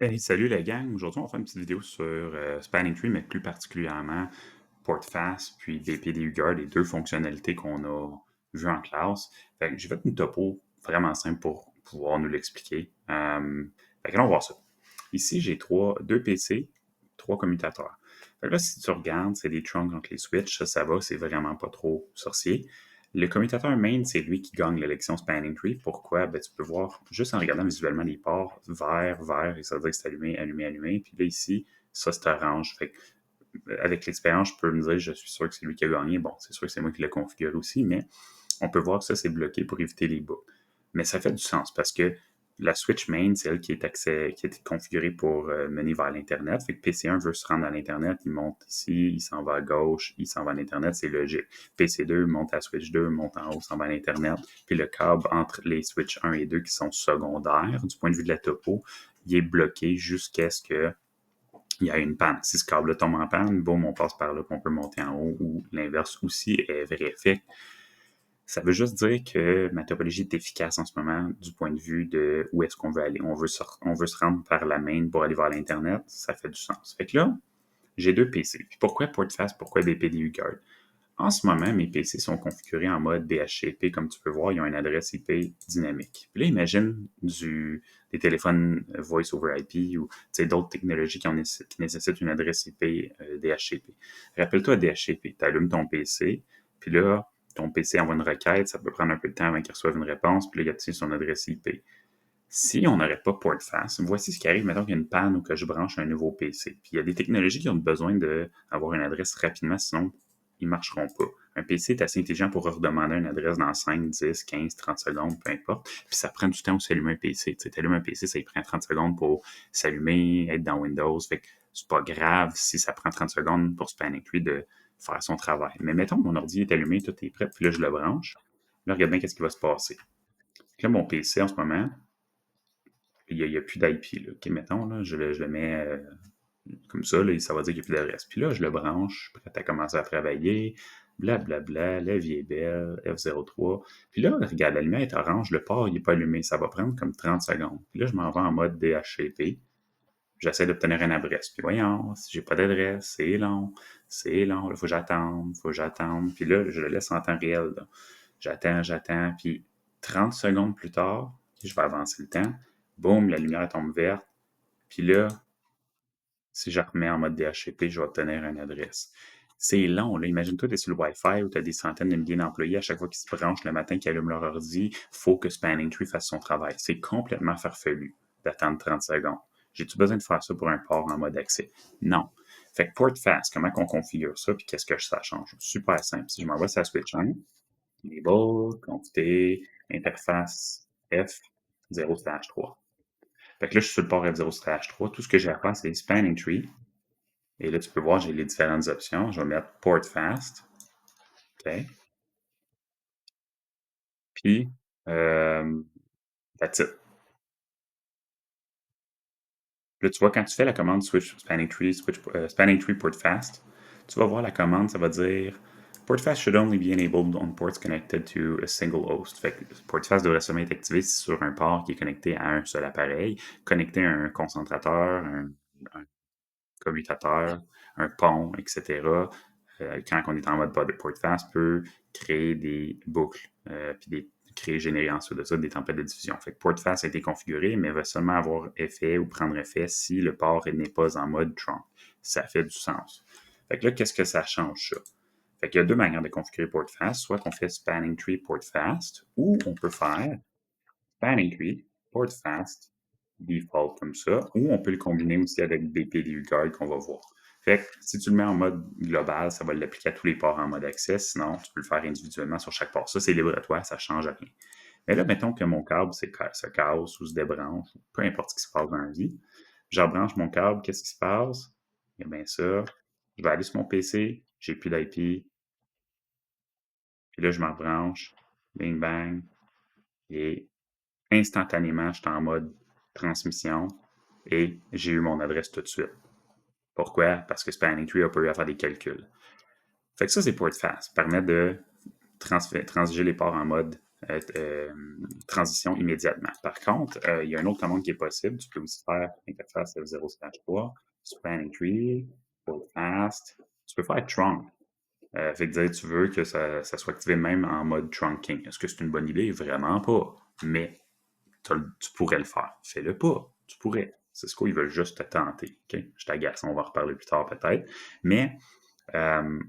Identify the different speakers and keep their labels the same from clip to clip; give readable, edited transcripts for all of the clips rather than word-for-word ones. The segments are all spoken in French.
Speaker 1: Hey, salut la gang. Aujourd'hui, on va faire une petite vidéo sur Spanning Tree, mais plus particulièrement PortFast puis BPDUGuard, les deux fonctionnalités qu'on a vues en classe. Fait que j'ai fait une topo vraiment simple pour pouvoir nous l'expliquer. Fait que là, on va voir ça. Ici, j'ai deux PC, trois commutateurs. Fait que là, si tu regardes, c'est des trunks entre les switches, ça va, c'est vraiment pas trop sorcier. Le commutateur main, c'est lui qui gagne l'élection Spanning Tree. Pourquoi? Ben, tu peux voir, juste en regardant visuellement les ports, vert, vert, et ça veut dire que c'est allumé, allumé, allumé. Puis là, ici, ça, c'est orange. Fait que, avec l'expérience, je peux me dire, je suis sûr que c'est lui qui a gagné. Bon, c'est sûr que c'est moi qui l'ai configuré aussi, mais on peut voir que ça, c'est bloqué pour éviter les bugs. Mais ça fait du sens parce que la switch main, c'est elle qui est configurée pour mener vers l'Internet. Fait que PC1 veut se rendre à l'Internet, il monte ici, il s'en va à gauche, il s'en va à l'Internet, c'est logique. PC2 monte à switch 2, monte en haut, s'en va à l'Internet. Puis le câble entre les switch 1 et 2 qui sont secondaires, du point de vue de la topo, il est bloqué jusqu'à ce que il y a une panne. Si ce câble tombe en panne, boum, on passe par là, qu'on peut monter en haut, ou l'inverse aussi est vrai. Fait ça veut juste dire que ma topologie est efficace en ce moment du point de vue de où est-ce qu'on veut aller. On veut se rendre par la main pour aller vers l'Internet. Ça fait du sens. Fait que là, j'ai deux PC. Puis pourquoi PortFast? Pourquoi BPDU Guard? En ce moment, mes PC sont configurés en mode DHCP. Comme tu peux voir, ils ont une adresse IP dynamique. Puis là, imagine des téléphones Voice over IP ou d'autres technologies qui nécessitent une adresse IP DHCP. Rappelle-toi DHCP. Tu allumes ton PC, puis là, ton PC envoie une requête, ça peut prendre un peu de temps avant qu'il reçoive une réponse, puis là, il obtient son adresse IP. Si on n'aurait pas PortFast, voici ce qui arrive, mettons qu'il y a une panne ou que je branche un nouveau PC. Puis il y a des technologies qui ont besoin d'avoir une adresse rapidement, sinon ils ne marcheront pas. Un PC est assez intelligent pour redemander une adresse dans 5, 10, 15, 30 secondes, peu importe. Puis ça prend du temps aussi à allumer un PC. Tu allumes un PC, ça y prend 30 secondes pour s'allumer, être dans Windows. Fait que c'est pas grave si ça prend 30 secondes pour Spanning Tree de faire son travail. Mais mettons que mon ordi est allumé, tout est prêt, puis là je le branche. Là, regarde bien qu'est-ce qui va se passer. Là, mon PC en ce moment, il n'y a plus d'IP. Là. OK, mettons, là, je le mets comme ça, là, ça va dire qu'il n'y a plus d'adresse. Puis là, je le branche, prêt à commencer à travailler, blablabla, la vie est belle, F03. Puis là, regarde, la lumière est orange, le port il n'est pas allumé, ça va prendre comme 30 secondes. Puis là, je m'en vais en mode DHCP, j'essaie d'obtenir une adresse. Puis voyons, si j'ai pas d'adresse, c'est long, il faut que j'attende. Puis là, je le laisse en temps réel. Là. J'attends, puis 30 secondes plus tard, je vais avancer le temps, boum, la lumière tombe verte, puis là, si je remets en mode DHCP, je vais obtenir une adresse. C'est long, là. Imagine-toi, tu es sur le Wi-Fi où tu as des centaines de milliers d'employés. À chaque fois qu'ils se branchent le matin, qu'ils allument leur ordi, il faut que Spanning Tree fasse son travail. C'est complètement farfelu d'attendre 30 secondes. J'ai-tu besoin de faire ça pour un port en mode accès? Non. Fait que PortFast, comment qu'on configure ça, puis qu'est-ce que ça change? Super simple. Si je m'envoie sur la switch 1, label, quantité, interface F0/3. Fait que là, je suis sur le port F0/3. Tout ce que j'ai à faire, c'est Spanning Tree. Et là, tu peux voir, j'ai les différentes options. Je vais mettre Port Fast. OK. Puis, that's it. Là, tu vois, quand tu fais la commande Switch Spanning Tree, Spanning Tree Port Fast, tu vas voir la commande, ça va dire Port Fast should only be enabled on ports connected to a single host. Fait que Port Fast devrait seulement être activé sur un port qui est connecté à un seul appareil, connecté à un concentrateur, un commutateur, un pont, etc. Quand on est en mode port fast, peut créer des boucles, puis générer ensuite de ça des tempêtes de diffusion. Fait que port fast a été configuré, mais va seulement avoir effet ou prendre effet si le port n'est pas en mode trunk. Ça fait du sens. Fait que là, qu'est-ce que ça change, ça? Fait qu'il y a deux manières de configurer port fast. Soit qu'on fait spanning tree port fast, ou on peut faire spanning tree port fast default comme ça, ou on peut le combiner aussi avec BPDU Guard qu'on va voir. Fait que si tu le mets en mode global, ça va l'appliquer à tous les ports en mode accès. Sinon, tu peux le faire individuellement sur chaque port. Ça, c'est libre à toi, ça ne change rien. Mais là, mettons que mon câble se casse ou se débranche, peu importe ce qui se passe dans la vie. Je rebranche mon câble, qu'est-ce qui se passe? Eh bien ça, je vais aller sur mon PC, j'ai plus d'IP, puis là, je me rebranche, bing bang, et instantanément, je suis en mode transmission et j'ai eu mon adresse tout de suite. Pourquoi? Parce que Spanning Tree a pas eu à faire des calculs. Fait que ça, c'est port fast. Permet de transiger les ports en mode transition immédiatement. Par contre, il y a une autre commande qui est possible. Tu peux aussi faire interface F0/3, spanning tree, hold fast. Tu peux faire trunk. Fait que dire, tu veux que ça soit activé même en mode trunking. Est-ce que c'est une bonne idée? Vraiment pas. Mais tu pourrais le faire. Fais-le pas. Tu pourrais. Cisco, ils veulent juste te tenter. Okay? Je t'agace. On va en reparler plus tard peut-être. Mais euh,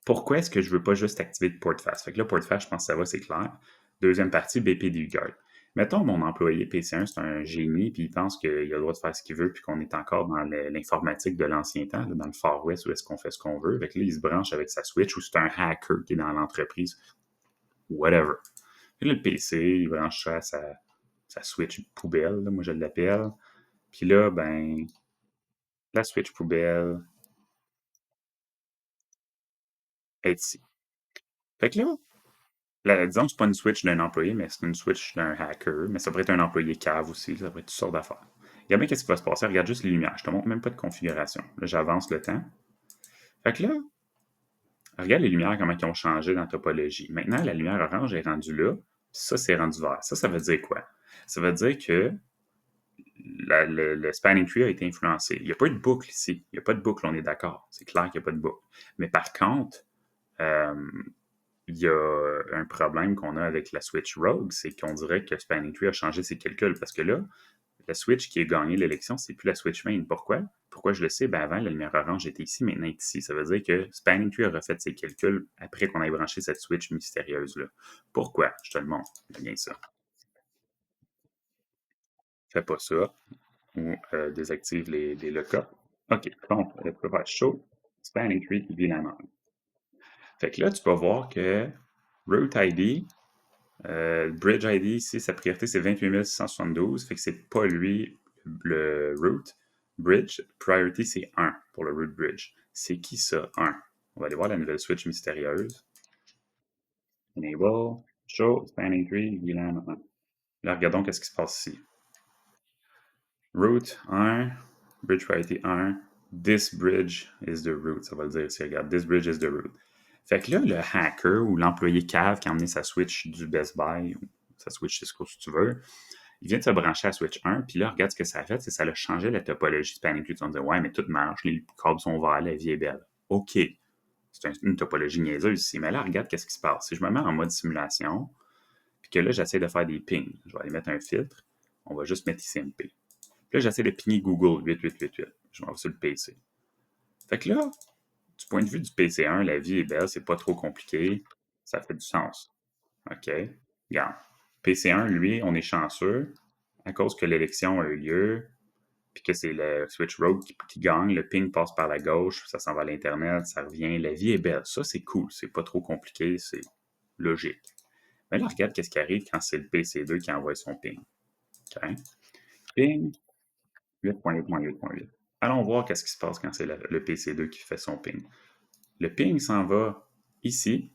Speaker 1: pourquoi est-ce que je veux pas juste activer de port fast? Fait que là, port fast, je pense que ça va, c'est clair. Deuxième partie, BPDU Guard. Mettons, mon employé PC1, c'est un génie, puis il pense qu'il a le droit de faire ce qu'il veut, puis qu'on est encore dans l'informatique de l'ancien temps, là, dans le Far West, où est-ce qu'on fait ce qu'on veut. Fait que là, il se branche avec sa Switch, ou c'est un hacker qui est dans l'entreprise, whatever. Puis là, le PC, il branche ça à sa Switch poubelle, là, moi je l'appelle. Puis là, ben, la Switch poubelle est ici. Fait que là, disons que c'est pas une Switch d'un employé, mais c'est une Switch d'un hacker, mais ça pourrait être un employé cave aussi, ça pourrait être toutes sortes d'affaires. Regarde bien qu'est-ce qui va se passer, regarde juste les lumières, je te montre même pas de configuration. Là, j'avance le temps. Fait que là, regarde les lumières, comment ils ont changé dans la topologie. Maintenant, la lumière orange est rendue là, puis ça, c'est rendu vert. Ça veut dire quoi? Ça veut dire que le spanning tree a été influencé. Il n'y a pas eu de boucle ici. Il n'y a pas de boucle, on est d'accord. C'est clair qu'il n'y a pas de boucle. Mais par contre, euh, il y a un problème qu'on a avec la Switch Rogue, c'est qu'on dirait que Spanning Tree a changé ses calculs parce que là, la Switch qui a gagné l'élection, c'est plus la Switch main. Pourquoi? Pourquoi je le sais? Ben avant, la lumière orange était ici, maintenant elle est ici. Ça veut dire que Spanning Tree a refait ses calculs après qu'on ait branché cette Switch mystérieuse-là. Pourquoi? Je te le montre. Bien ça. Fais pas ça. Ou désactive les lockups. OK. Donc, tu peux faire show Spanning Tree évidemment. Fait que là, tu peux voir que Root ID, Bridge ID ici, sa priorité c'est 28 672, fait que c'est pas lui le root. Bridge, priority c'est 1 pour le root bridge. C'est qui ça? 1. On va aller voir la nouvelle switch mystérieuse. Enable, show, spanning tree, VLAN 1. Là, regardons qu'est-ce qui se passe ici. Root 1, bridge priority 1, this bridge is the root. Ça va le dire ici, regarde, this bridge is the root. Fait que là, le hacker ou l'employé cave qui a emmené sa Switch du Best Buy, ou sa Switch Cisco si tu veux, il vient de se brancher à Switch 1, puis là, regarde ce que ça a fait, c'est que ça a changé la topologie Spanning Tree. On dit, ouais, mais tout marche, les câbles sont verts, la vie est belle. OK, c'est une topologie niaiseuse ici, mais là, regarde qu'est-ce qui se passe. Si je me mets en mode simulation, puis que là, j'essaie de faire des pings, je vais aller mettre un filtre, on va juste mettre ICMP. Puis là, j'essaie de pinguer Google 8888. Je m'en vais sur le PC. Fait que là, du point de vue du PC1, la vie est belle, c'est pas trop compliqué, ça fait du sens. OK? Regarde. PC1, lui, on est chanceux à cause que l'élection a eu lieu, puis que c'est le Switch Rogue qui gagne, le ping passe par la gauche, ça s'en va à l'Internet, ça revient, la vie est belle. Ça, c'est cool, c'est pas trop compliqué, c'est logique. Mais là, regarde qu'est-ce qui arrive quand c'est le PC2 qui envoie son ping. OK? Ping 8.8.8.8. Allons voir qu'est-ce qui se passe quand c'est le PC2 qui fait son ping. Le ping s'en va ici,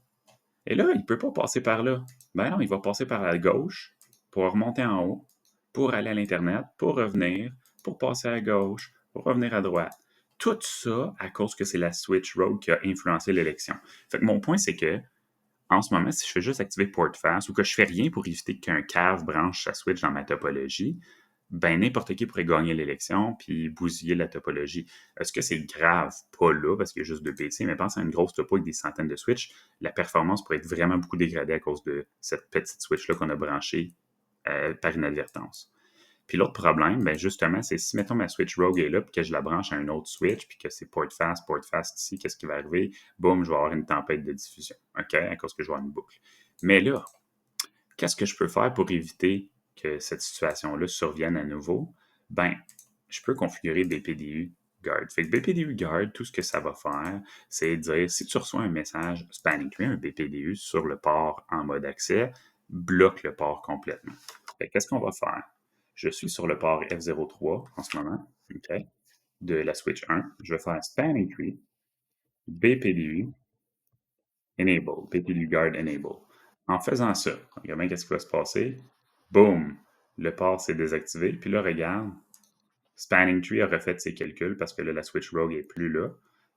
Speaker 1: et là, il ne peut pas passer par là. Ben non, il va passer par la gauche pour remonter en haut, pour aller à l'Internet, pour revenir, pour passer à gauche, pour revenir à droite. Tout ça à cause que c'est la Switch Rogue qui a influencé l'élection. Fait que mon point, c'est que en ce moment, si je fais juste activer Port Fast ou que je fais rien pour éviter qu'un cave branche sa Switch dans ma topologie, ben n'importe qui pourrait gagner l'élection puis bousiller la topologie. Est-ce que c'est grave? Pas là, parce qu'il y a juste deux PC, mais pense à une grosse topo avec des centaines de Switch. La performance pourrait être vraiment beaucoup dégradée à cause de cette petite Switch-là qu'on a branchée par inadvertance. Puis l'autre problème, ben justement, c'est si, mettons, ma Switch Rogue est là, puis que je la branche à un autre Switch, puis que c'est port fast ici, qu'est-ce qui va arriver? Boum, je vais avoir une tempête de diffusion, OK? À cause que je vais avoir une boucle. Mais là, qu'est-ce que je peux faire pour éviter que cette situation-là survienne à nouveau? Ben, je peux configurer BPDU Guard. Fait que BPDU Guard, tout ce que ça va faire, c'est dire si tu reçois un message Spanning Tree, un BPDU sur le port en mode accès, bloque le port complètement. Fait qu'est-ce qu'on va faire? Je suis sur le port F03 en ce moment, OK, de la Switch 1. Je vais faire Spanning Tree, BPDU, Enable, BPDU Guard Enable. En faisant ça, regarde bien qu'est-ce qui va se passer. Boom! Le port s'est désactivé. Puis là, regarde, Spanning Tree a refait ses calculs parce que là, la Switch Rogue n'est plus là.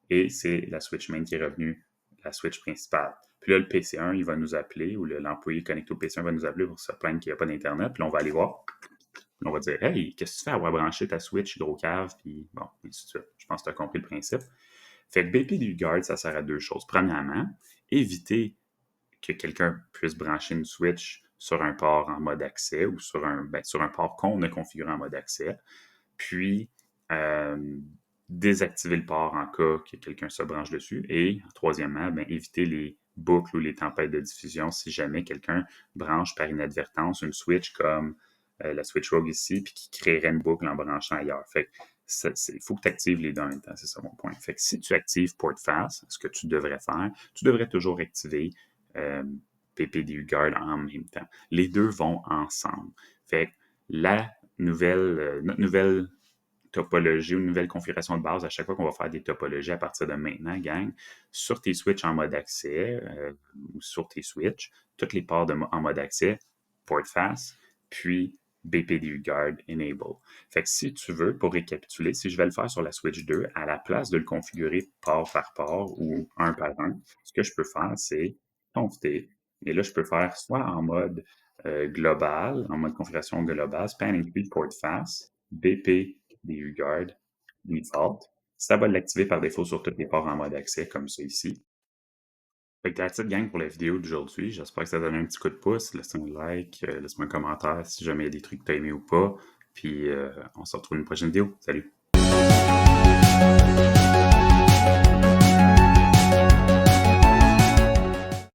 Speaker 1: Et c'est la Switch Main qui est revenue, la Switch principale. Puis là, le PC1, il va nous appeler, ou l'employé connecté au PC1 va nous appeler pour se plaindre qu'il n'y a pas d'Internet. Puis là, on va aller voir. Puis on va dire, hey, qu'est-ce que tu fais à avoir branché ta Switch, gros cave? Puis bon, ainsi de suite. Je pense que tu as compris le principe. Fait que BPDU Guard, ça sert à deux choses. Premièrement, éviter que quelqu'un puisse brancher une Switch sur un port en mode accès ou sur un port qu'on a configuré en mode accès. Puis, euh, désactiver le port en cas que quelqu'un se branche dessus. Et, troisièmement, éviter les boucles ou les tempêtes de diffusion si jamais quelqu'un branche par inadvertance une Switch comme la Switch Rogue ici, puis qui créerait une boucle en branchant ailleurs. Fait il faut que tu actives les deux en même temps, c'est ça mon point. Fait que si tu actives PortFast, ce que tu devrais faire, tu devrais toujours activer euh, PPDU Guard en même temps. Les deux vont ensemble. Fait que notre nouvelle topologie ou une nouvelle configuration de base, à chaque fois qu'on va faire des topologies à partir de maintenant, gang, sur tes switches en mode accès ou sur tes switches, toutes les ports en mode accès, port fast, puis BPDU Guard Enable. Fait que si tu veux, pour récapituler, si je vais le faire sur la Switch 2, à la place de le configurer port par port ou un par un, ce que je peux faire, c'est confier. Et là, je peux faire soit en mode global, en mode configuration globale, spanning tree port fast, BP des UGuard default. Ça va l'activer par défaut sur tous les ports en mode accès, comme ça ici. Fait que that's it, gang, pour la vidéo d'aujourd'hui. J'espère que ça donne un petit coup de pouce. Laisse-moi un like, laisse-moi un commentaire si jamais il y a des trucs que tu as aimé ou pas. Puis on se retrouve dans une prochaine vidéo. Salut!